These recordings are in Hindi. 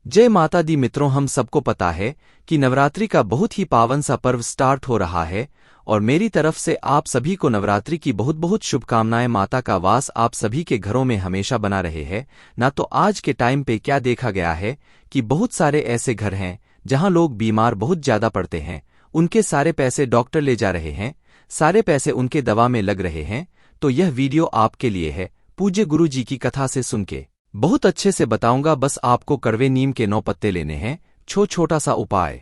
जय माता दी मित्रों, हम सबको पता है कि नवरात्रि का बहुत ही पावन सा पर्व स्टार्ट हो रहा है और मेरी तरफ से आप सभी को नवरात्रि की बहुत बहुत शुभकामनाएं। माता का वास आप सभी के घरों में हमेशा बना रहे है ना। तो आज के टाइम पे क्या देखा गया है कि बहुत सारे ऐसे घर हैं जहां लोग बीमार बहुत ज्यादा पड़ते हैं, उनके सारे पैसे डॉक्टर ले जा रहे हैं, सारे पैसे उनके दवा में लग रहे हैं। तो यह वीडियो आपके लिए है। पूज्य गुरु जी की कथा से सुन के बहुत अच्छे से बताऊंगा। बस आपको कड़वे नीम के 9 पत्ते लेने हैं। छोटा सा उपाय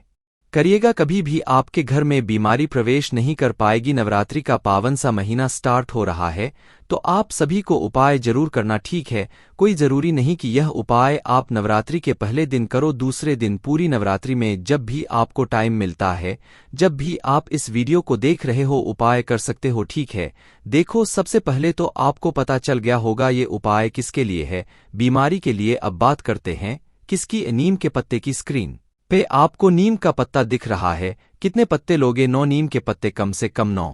करिएगा, कभी भी आपके घर में बीमारी प्रवेश नहीं कर पाएगी। नवरात्रि का पावन सा महीना स्टार्ट हो रहा है तो आप सभी को उपाय जरूर करना, ठीक है। कोई जरूरी नहीं कि यह उपाय आप नवरात्रि के पहले दिन करो, दूसरे दिन, पूरी नवरात्रि में जब भी आपको टाइम मिलता है, जब भी आप इस वीडियो को देख रहे हो, उपाय कर सकते हो, ठीक है। देखो, सबसे पहले तो आपको पता चल गया होगा ये उपाय किसके लिए है। बीमारी के लिए। अब बात करते हैं किसकी। नीम के पत्ते की। स्क्रीन पे आपको नीम का पत्ता दिख रहा है। कितने पत्ते लोगे? 9 नीम के पत्ते कम से कम 9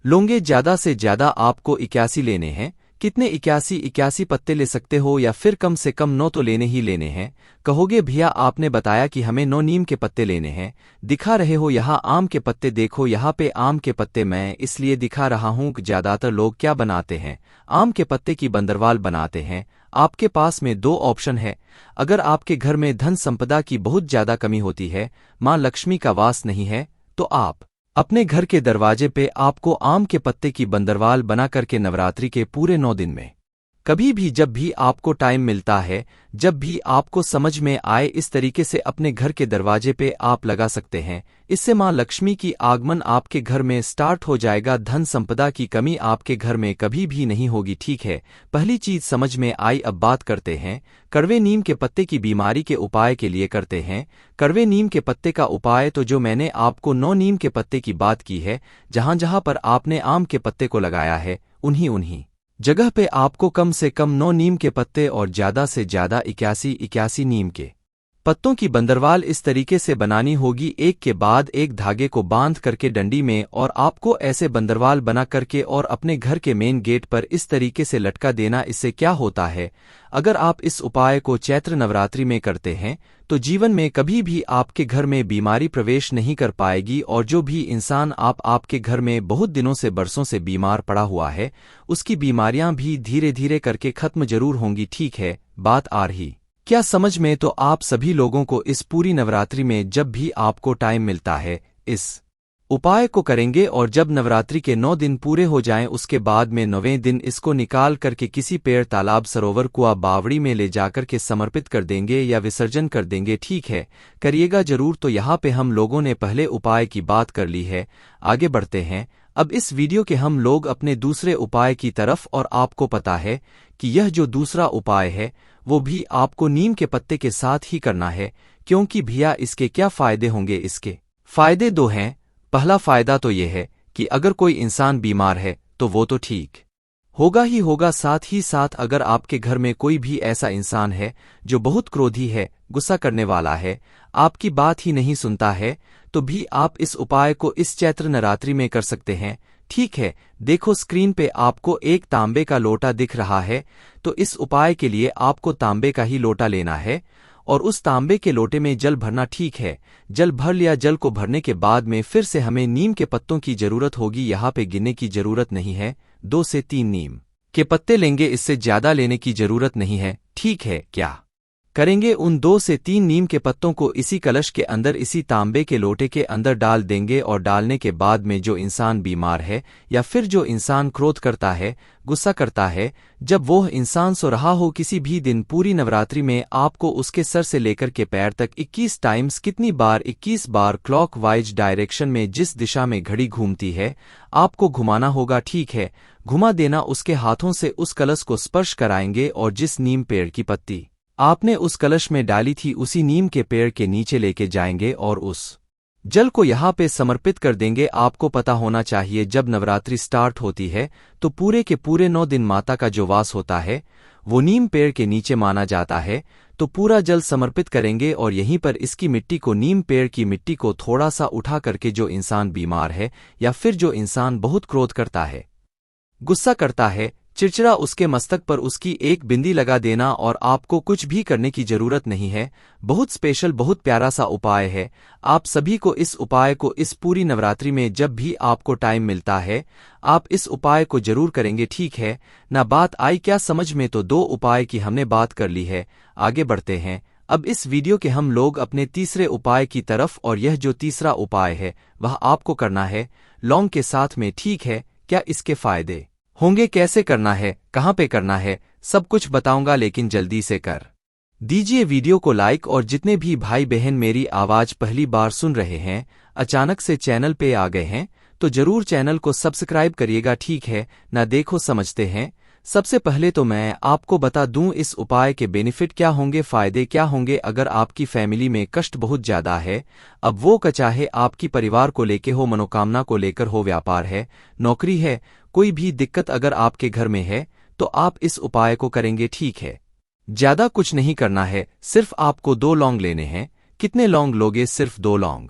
लोगे। ज्यादा से ज्यादा आपको 81 लेने हैं। कितने? 81 पत्ते ले सकते हो या फिर कम से कम 9 तो लेने ही लेने हैं। कहोगे भैया आपने बताया कि हमें 9 नीम के पत्ते लेने हैं, दिखा रहे हो यहाँ आम के पत्ते। देखो यहाँ पे आम के पत्ते मैं इसलिए दिखा रहा हूँ कि ज्यादातर लोग क्या बनाते हैं, आम के पत्ते की बंदरवाल बनाते हैं। आपके पास में 2 ऑप्शन है। अगर आपके घर में धन संपदा की बहुत ज्यादा कमी होती है, मां लक्ष्मी का वास नहीं है, तो आप अपने घर के दरवाजे पे आपको आम के पत्ते की बंदरवाल बना करके नवरात्रि के पूरे 9 दिन में कभी भी जब भी आपको टाइम मिलता है, जब भी आपको समझ में आए, इस तरीके से अपने घर के दरवाजे पे आप लगा सकते हैं। इससे मां लक्ष्मी की आगमन आपके घर में स्टार्ट हो जाएगा। धन संपदा की कमी आपके घर में कभी भी नहीं होगी, ठीक है। पहली चीज समझ में आई। अब बात करते हैं कड़वे नीम के पत्ते की बीमारी के उपाय के लिए करते हैं। कड़वे नीम के पत्ते का उपाय तो जो मैंने आपको 9 नीम के पत्ते की बात की है, जहां जहां पर आपने आम के पत्ते को लगाया है, उन्हीं जगह पे आपको कम से कम 9 नीम के पत्ते और ज्यादा से ज्यादा 81 नीम के पत्तों की बंदरवाल इस तरीके से बनानी होगी, एक के बाद एक धागे को बांध करके डंडी में, और आपको ऐसे बंदरवाल बना करके और अपने घर के मेन गेट पर इस तरीके से लटका देना। इससे क्या होता है, अगर आप इस उपाय को चैत्र नवरात्रि में करते हैं तो जीवन में कभी भी आपके घर में बीमारी प्रवेश नहीं कर पाएगी। और जो भी इंसान आपके घर में बहुत दिनों से, बरसों से बीमार पड़ा हुआ है, उसकी बीमारियां भी धीरे धीरे करके खत्म जरूर होंगी, ठीक है। बात आ रही क्या समझ में? तो आप सभी लोगों को इस पूरी नवरात्रि में जब भी आपको टाइम मिलता है, इस उपाय को करेंगे। और जब नवरात्रि के 9 दिन पूरे हो जाएं, उसके बाद में 9वें दिन इसको निकाल करके किसी पेड़, तालाब, सरोवर, कुआं, बावड़ी में ले जाकर के समर्पित कर देंगे या विसर्जन कर देंगे, ठीक है। करिएगा जरूर। तो यहाँ पे हम लोगों ने पहले उपाय की बात कर ली है, आगे बढ़ते हैं अब इस वीडियो के हम लोग अपने दूसरे उपाय की तरफ। और आपको पता है कि यह जो दूसरा उपाय है वो भी आपको नीम के पत्ते के साथ ही करना है, क्योंकि भैया इसके क्या फायदे होंगे? इसके फायदे 2 हैं। पहला फायदा तो यह है कि अगर कोई इंसान बीमार है तो वो तो ठीक होगा ही होगा, साथ ही साथ अगर आपके घर में कोई भी ऐसा इंसान है जो बहुत क्रोधी है, गुस्सा करने वाला है, आपकी बात ही नहीं सुनता है, तो भी आप इस उपाय को इस चैत्र नवरात्रि में कर सकते हैं, ठीक है। देखो स्क्रीन पे आपको एक तांबे का लोटा दिख रहा है, तो इस उपाय के लिए आपको तांबे का ही लोटा लेना है और उस तांबे के लोटे में जल भरना, ठीक है। जल भर लिया। जल को भरने के बाद में फिर से हमें नीम के पत्तों की जरूरत होगी। यहाँ पे गिनने की जरूरत नहीं है, 2 से 3 नीम के पत्ते लेंगे, इससे ज्यादा लेने की जरूरत नहीं है, ठीक है। क्या करेंगे, उन 2 से 3 नीम के पत्तों को इसी कलश के अंदर, इसी तांबे के लोटे के अंदर डाल देंगे। और डालने के बाद में जो इंसान बीमार है या फिर जो इंसान क्रोध करता है, गुस्सा करता है, जब वो इंसान सो रहा हो किसी भी दिन पूरी नवरात्रि में, आपको उसके सर से लेकर के पैर तक 21 टाइम्स, कितनी बार? 21 बार क्लॉकवाइज डायरेक्शन में, जिस दिशा में घड़ी घूमती है, आपको घुमाना होगा, ठीक है। घुमा देना। उसके हाथों से उस कलश को स्पर्श कराएंगे और जिस नीम पेड़ की पत्ती आपने उस कलश में डाली थी, उसी नीम के पेड़ के नीचे लेके जाएंगे और उस जल को यहाँ पे समर्पित कर देंगे। आपको पता होना चाहिए जब नवरात्रि स्टार्ट होती है तो पूरे के पूरे 9 दिन माता का जो वास होता है वो नीम पेड़ के नीचे माना जाता है। तो पूरा जल समर्पित करेंगे और यहीं पर इसकी मिट्टी को, नीम पेड़ की मिट्टी को थोड़ा सा उठा करके, जो इंसान बीमार है या फिर जो इंसान बहुत क्रोध करता है, गुस्सा करता है, चिड़चिड़ा उसके मस्तक पर उसकी एक बिंदी लगा देना और आपको कुछ भी करने की जरूरत नहीं है। बहुत स्पेशल, बहुत प्यारा सा उपाय है। आप सभी को इस उपाय को इस पूरी नवरात्रि में जब भी आपको टाइम मिलता है, आप इस उपाय को जरूर करेंगे, ठीक है ना। बात आई क्या समझ में? तो दो उपाय की हमने बात कर ली है, आगे बढ़ते हैं। अब इस वीडियो के हम लोग अपने तीसरे उपाय की तरफ, और यह जो तीसरा उपाय है वह आपको करना है लौंग के साथ में, ठीक है। क्या इसके फायदे होंगे, कैसे करना है, कहाँ पे करना है, सब कुछ बताऊंगा, लेकिन जल्दी से कर दीजिए वीडियो को लाइक। और जितने भी भाई बहन मेरी आवाज पहली बार सुन रहे हैं, अचानक से चैनल पे आ गए हैं, तो जरूर चैनल को सब्सक्राइब करिएगा, ठीक है ना। देखो समझते हैं। सबसे पहले तो मैं आपको बता दूं इस उपाय के बेनिफिट क्या होंगे, फायदे क्या होंगे। अगर आपकी फैमिली में कष्ट बहुत ज्यादा है, अब वो चाहे आपकी परिवार को लेके हो, मनोकामना को लेकर हो, व्यापार है, नौकरी है, कोई भी दिक्कत अगर आपके घर में है, तो आप इस उपाय को करेंगे, ठीक है। ज्यादा कुछ नहीं करना है, सिर्फ आपको 2 लौंग लेने हैं। कितने लौंग लोगे? सिर्फ 2 लौंग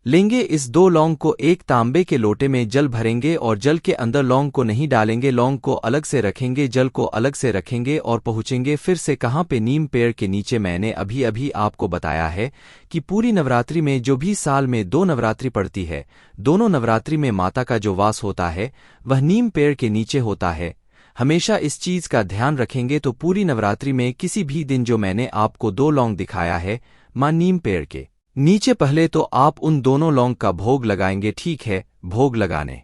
लेंगे। इस 2 लौंग को एक तांबे के लोटे में जल भरेंगे और जल के अंदर लौंग को नहीं डालेंगे, लौंग को अलग से रखेंगे, जल को अलग से रखेंगे और पहुंचेंगे फिर से कहाँ पे? नीम पेड़ के नीचे। मैंने अभी अभी आपको बताया है कि पूरी नवरात्रि में जो भी साल में 2 नवरात्रि पड़ती है, दोनों नवरात्रि में माता का जो वास होता है वह नीम पेड़ के नीचे होता है। हमेशा इस चीज का ध्यान रखेंगे तो पूरी नवरात्रि में किसी भी दिन जो मैंने आपको 2 लौंग दिखाया है मां नीम पेड़ के नीचे, पहले तो आप उन दोनों लौंग का भोग लगाएंगे, ठीक है। भोग लगाने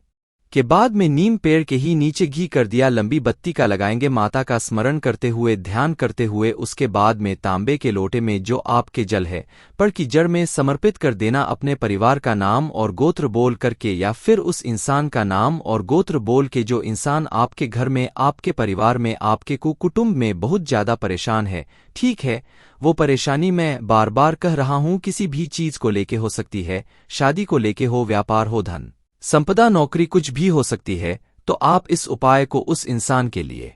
के बाद में नीम पेड़ के ही नीचे घी कर दिया लंबी बत्ती का लगाएंगे, माता का स्मरण करते हुए, ध्यान करते हुए। उसके बाद में तांबे के लोटे में जो आपके जल है पेड़ की जड़ में समर्पित कर देना, अपने परिवार का नाम और गोत्र बोल करके, या फिर उस इंसान का नाम और गोत्र बोल के जो इंसान आपके घर में, आपके परिवार में, आपके कुटुंब में बहुत ज्यादा परेशान है, ठीक है। वो परेशानी मैं बार बार कह रहा हूं, किसी भी चीज को लेके हो सकती है, शादी को लेके हो, व्यापार हो, धन संपदा, नौकरी, कुछ भी हो सकती है। तो आप इस उपाय को उस इंसान के लिए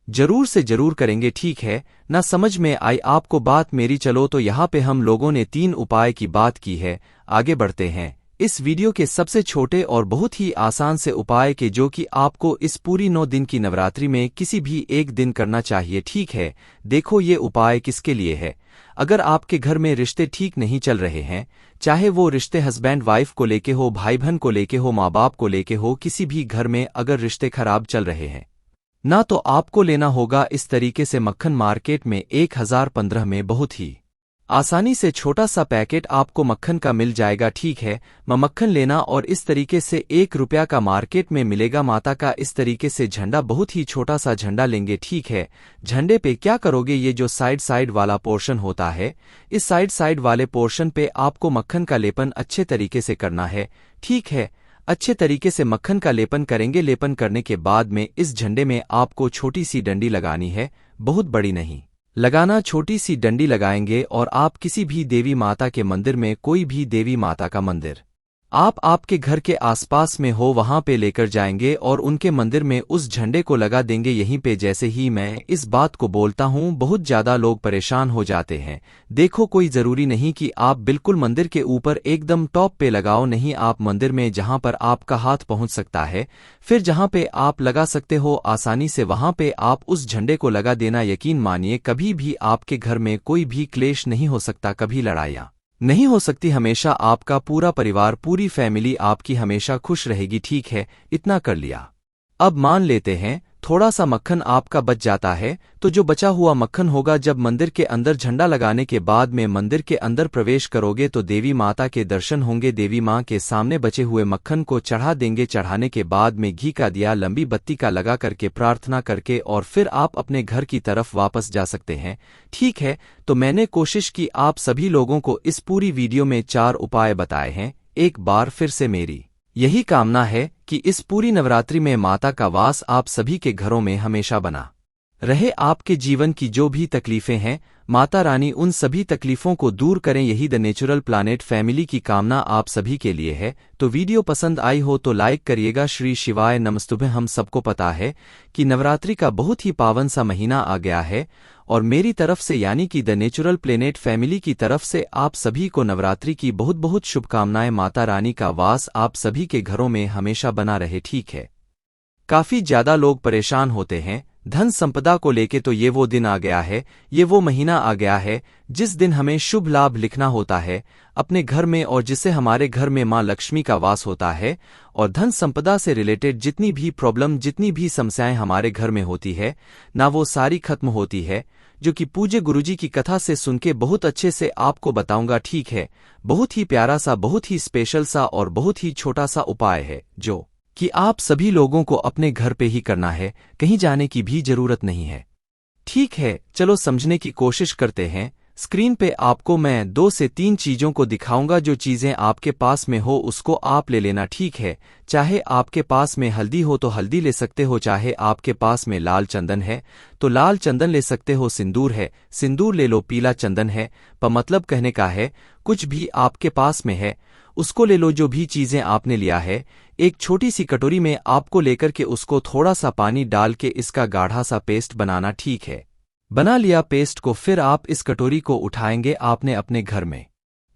जरूर से जरूर करेंगे, ठीक है ना। समझ में आई आपको बात मेरी? चलो तो यहाँ पे हम लोगों ने 3 उपाय की बात की है, आगे बढ़ते हैं। इस वीडियो के सबसे छोटे और बहुत ही आसान से उपाय के, जो कि आपको इस पूरी 9 दिन की नवरात्रि में किसी भी एक दिन करना चाहिए, ठीक है। देखो ये उपाय किसके लिए है? अगर आपके घर में रिश्ते ठीक नहीं चल रहे हैं, चाहे वो रिश्ते हस्बैंड वाइफ को लेके हो, भाई बहन को लेके हो, माँ बाप को लेके हो, किसी भी घर में अगर रिश्ते खराब चल रहे हैं ना, तो आपको लेना होगा इस तरीके से मक्खन। मार्केट में 1015 में बहुत ही आसानी से छोटा सा पैकेट आपको मक्खन का मिल जाएगा, ठीक है। मक्खन लेना और इस तरीके से 1 रुपया का मार्केट में मिलेगा। माता का इस तरीके से झंडा, बहुत ही छोटा सा झंडा लेंगे, ठीक है। झंडे पे क्या करोगे? ये जो साइड वाला पोर्शन होता है, इस साइड वाले पोर्शन पे आपको मक्खन का लेपन अच्छे तरीके से करना है, ठीक है। अच्छे तरीके से मक्खन का लेपन करेंगे। लेपन करने के बाद में इस झंडे में आपको छोटी सी डंडी लगानी है, बहुत बड़ी नहीं लगाना, छोटी सी डंडी लगाएंगे। और आप किसी भी देवी माता के मंदिर में, कोई भी देवी माता का मंदिर आप आपके घर के आसपास में हो, वहां पे लेकर जाएंगे और उनके मंदिर में उस झंडे को लगा देंगे यहीं पे। जैसे ही मैं इस बात को बोलता हूं, बहुत ज्यादा लोग परेशान हो जाते हैं। देखो कोई जरूरी नहीं कि आप बिल्कुल मंदिर के ऊपर एकदम टॉप पे लगाओ, नहीं, आप मंदिर में जहां पर आपका हाथ पहुंच सकता है, फिर जहां पे आप लगा सकते हो आसानी से, वहां पे आप उस झंडे को लगा देना। यकीन मानिए, कभी भी आपके घर में कोई भी क्लेश नहीं हो सकता, कभी लड़ाइयाँ नहीं हो सकती। हमेशा आपका पूरा परिवार, पूरी फैमिली आपकी हमेशा खुश रहेगी, ठीक है। इतना कर लिया। अब मान लेते हैं थोड़ा सा मक्खन आपका बच जाता है, तो जो बचा हुआ मक्खन होगा, जब मंदिर के अंदर झंडा लगाने के बाद में मंदिर के अंदर प्रवेश करोगे तो देवी माता के दर्शन होंगे। देवी माँ के सामने बचे हुए मक्खन को चढ़ा देंगे। चढ़ाने के बाद में घी का दिया लंबी बत्ती का लगा करके, प्रार्थना करके, और फिर आप अपने घर की तरफ वापस जा सकते हैं, ठीक है। तो मैंने कोशिश की आप सभी लोगों को इस पूरी वीडियो में 4 उपाय बताए हैं। एक बार फिर से मेरी यही कामना है कि इस पूरी नवरात्रि में माता का वास आप सभी के घरों में हमेशा बना रहे। आपके जीवन की जो भी तकलीफें हैं, माता रानी उन सभी तकलीफों को दूर करें, यही द नेचुरल प्लानेट फैमिली की कामना आप सभी के लिए है। तो वीडियो पसंद आई हो तो लाइक करिएगा। श्री शिवाय नमस्तुभ्यं। हम सबको पता है कि नवरात्रि का बहुत ही पावन सा महीना आ गया है, और मेरी तरफ से यानी कि द नेचुरल प्लेनेट फैमिली की तरफ से आप सभी को नवरात्रि की बहुत बहुत शुभकामनाएं। माता रानी का वास आप सभी के घरों में हमेशा बना रहे, ठीक है। काफी ज्यादा लोग परेशान होते हैं धन संपदा को लेके। तो ये वो दिन आ गया है, ये वो महीना आ गया है जिस दिन हमें शुभ लाभ लिखना होता है अपने घर में, और जिससे हमारे घर में माँ लक्ष्मी का वास होता है। और धन संपदा से रिलेटेड जितनी भी प्रॉब्लम, जितनी भी समस्याएं हमारे घर में होती है ना, वो सारी खत्म होती है, जो कि पूज्य गुरुजी की कथा से सुन के बहुत अच्छे से आपको बताऊंगा। ठीक है, बहुत ही प्यारा सा, बहुत ही स्पेशल सा और बहुत ही छोटा सा उपाय है जो कि आप सभी लोगों को अपने घर पे ही करना है, कहीं जाने की भी जरूरत नहीं है। ठीक है, चलो समझने की कोशिश करते हैं। स्क्रीन पे आपको मैं 2 से 3 चीजों को दिखाऊंगा, जो चीजें आपके पास में हो उसको आप ले लेना। ठीक है, चाहे आपके पास में हल्दी हो तो हल्दी ले सकते हो, चाहे आपके पास में लाल चंदन है तो लाल चंदन ले सकते हो, सिंदूर है सिंदूर ले लो, पीला चंदन है मतलब कहने का है कुछ भी आपके पास में है उसको ले लो। जो भी चीजें आपने लिया है एक छोटी सी कटोरी में आपको लेकर के उसको थोड़ा सा पानी डाल के इसका गाढ़ा सा पेस्ट बनाना। ठीक है, बना लिया पेस्ट को, फिर आप इस कटोरी को उठाएंगे आपने अपने घर में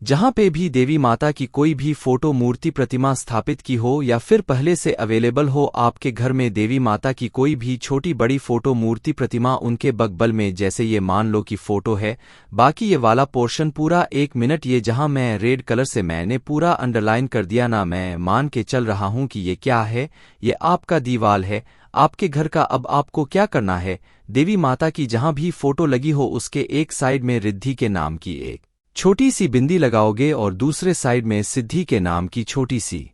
जहां पे भी देवी माता की कोई भी फोटो, मूर्ति, प्रतिमा स्थापित की हो या फिर पहले से अवेलेबल हो आपके घर में देवी माता की कोई भी छोटी बड़ी फोटो, मूर्ति, प्रतिमा उनके बगल में, जैसे ये मान लो कि फोटो है। बाकी ये वाला पोर्शन पूरा 1 मिनट, ये जहां मैं रेड कलर से मैंने पूरा अंडरलाइन कर दिया ना, मैं मान के चल रहा हूं कि ये क्या है, ये आपका दीवाल है आपके घर का। अब आपको क्या करना है, देवी माता की जहां भी फोटो लगी हो उसके एक साइड में रिद्धि के नाम की एक छोटी सी बिंदी लगाओगे और दूसरे साइड में सिद्धि के नाम की छोटी सी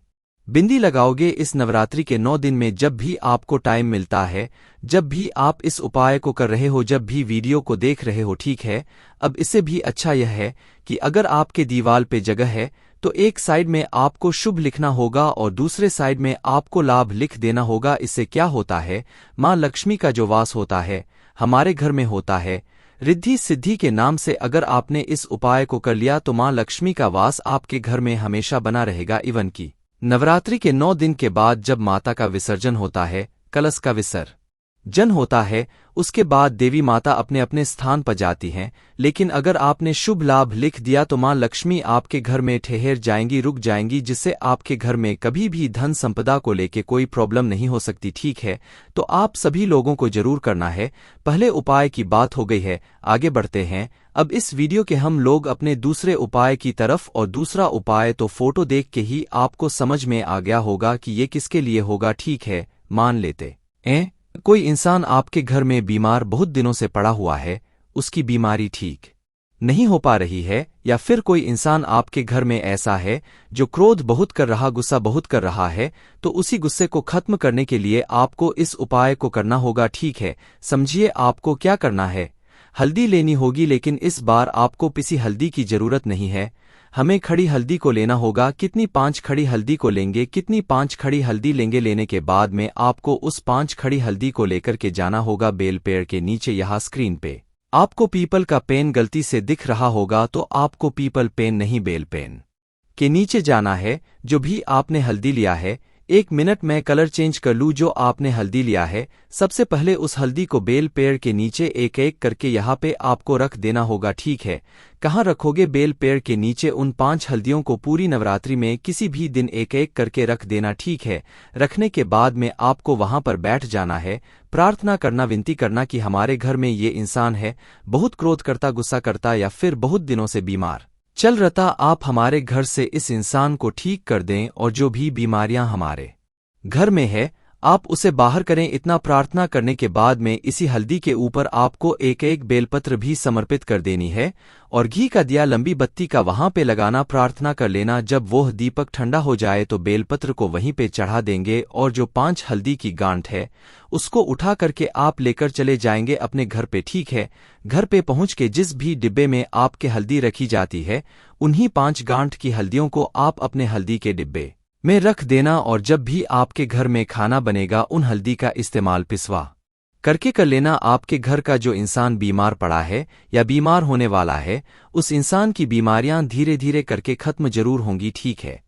बिंदी लगाओगे। इस नवरात्रि के 9 दिन में जब भी आपको टाइम मिलता है, जब भी आप इस उपाय को कर रहे हो, जब भी वीडियो को देख रहे हो, ठीक है। अब इससे भी अच्छा यह है कि अगर आपके दीवाल पे जगह है तो एक साइड में आपको शुभ लिखना होगा और दूसरे साइड में आपको लाभ लिख देना होगा। इससे क्या होता है, माँ लक्ष्मी का जो वास होता है हमारे घर में होता है। रिद्धि सिद्धि के नाम से अगर आपने इस उपाय को कर लिया तो माँ लक्ष्मी का वास आपके घर में हमेशा बना रहेगा। इवन की नवरात्रि के 9 दिन के बाद जब माता का विसर्जन होता है, कलश का विसर्जन होता है, उसके बाद देवी माता अपने अपने स्थान पर जाती हैं। लेकिन अगर आपने शुभ लाभ लिख दिया तो माँ लक्ष्मी आपके घर में ठहर जाएंगी, रुक जाएंगी, जिससे आपके घर में कभी भी धन संपदा को लेके कोई प्रॉब्लम नहीं हो सकती। ठीक है, तो आप सभी लोगों को जरूर करना है। पहले उपाय की बात हो गई है, आगे बढ़ते हैं। अब इस वीडियो के हम लोग अपने दूसरे उपाय की तरफ, और दूसरा उपाय तो फोटो देख के ही आपको समझ में आ गया होगा कि ये किसके लिए होगा। ठीक है, मान लेते हैं कोई इंसान आपके घर में बीमार बहुत दिनों से पड़ा हुआ है, उसकी बीमारी ठीक नहीं हो पा रही है, या फिर कोई इंसान आपके घर में ऐसा है जो क्रोध बहुत कर रहा, गुस्सा बहुत कर रहा है, तो उसी गुस्से को खत्म करने के लिए आपको इस उपाय को करना होगा। ठीक है, समझिए आपको क्या करना है। हल्दी लेनी होगी, लेकिन इस बार आपको पिसी हल्दी की जरूरत नहीं है, हमें खड़ी हल्दी को लेना होगा। कितनी? 5 खड़ी हल्दी को लेंगे। कितनी? 5 खड़ी हल्दी लेंगे। लेने के बाद में आपको उस 5 खड़ी हल्दी को लेकर के जाना होगा बेल पेड़ के नीचे। यहाँ स्क्रीन पे आपको पीपल का पेन गलती से दिख रहा होगा, तो आपको पीपल पेन नहीं बेल पेन के नीचे जाना है। जो भी आपने हल्दी लिया है, 1 मिनट में कलर चेंज कर लूँ। जो आपने हल्दी लिया है, सबसे पहले उस हल्दी को बेल पेड़ के नीचे एक एक करके यहाँ पे आपको रख देना होगा। ठीक है, कहाँ रखोगे? बेल पेड़ के नीचे उन 5 हल्दियों को पूरी नवरात्रि में किसी भी दिन एक एक करके रख देना। ठीक है, रखने के बाद में आपको वहां पर बैठ जाना है, प्रार्थना करना, विनती करना कि हमारे घर में ये इंसान है बहुत क्रोध करता, गुस्सा करता, या फिर बहुत दिनों से बीमार चल रहता, आप हमारे घर से इस इंसान को ठीक कर दें, और जो भी बीमारियां हमारे घर में है आप उसे बाहर करें। इतना प्रार्थना करने के बाद में इसी हल्दी के ऊपर आपको एक एक बेलपत्र भी समर्पित कर देनी है, और घी का दिया लंबी बत्ती का वहां पे लगाना, प्रार्थना कर लेना। जब वह दीपक ठंडा हो जाए तो बेलपत्र को वहीं पे चढ़ा देंगे, और जो 5 हल्दी की गांठ है उसको उठा करके आप लेकर चले जाएंगे अपने घर पे। ठीक है, घर पे पहुंच के जिस भी डिब्बे में आपके हल्दी रखी जाती है, उन्हीं 5 गांठ की हल्दियों को आप अपने हल्दी के डिब्बे में रख देना, और जब भी आपके घर में खाना बनेगा उन हल्दी का इस्तेमाल पिसवा करके कर लेना। आपके घर का जो इंसान बीमार पड़ा है या बीमार होने वाला है, उस इंसान की बीमारियां धीरे धीरे करके खत्म जरूर होंगी। ठीक है,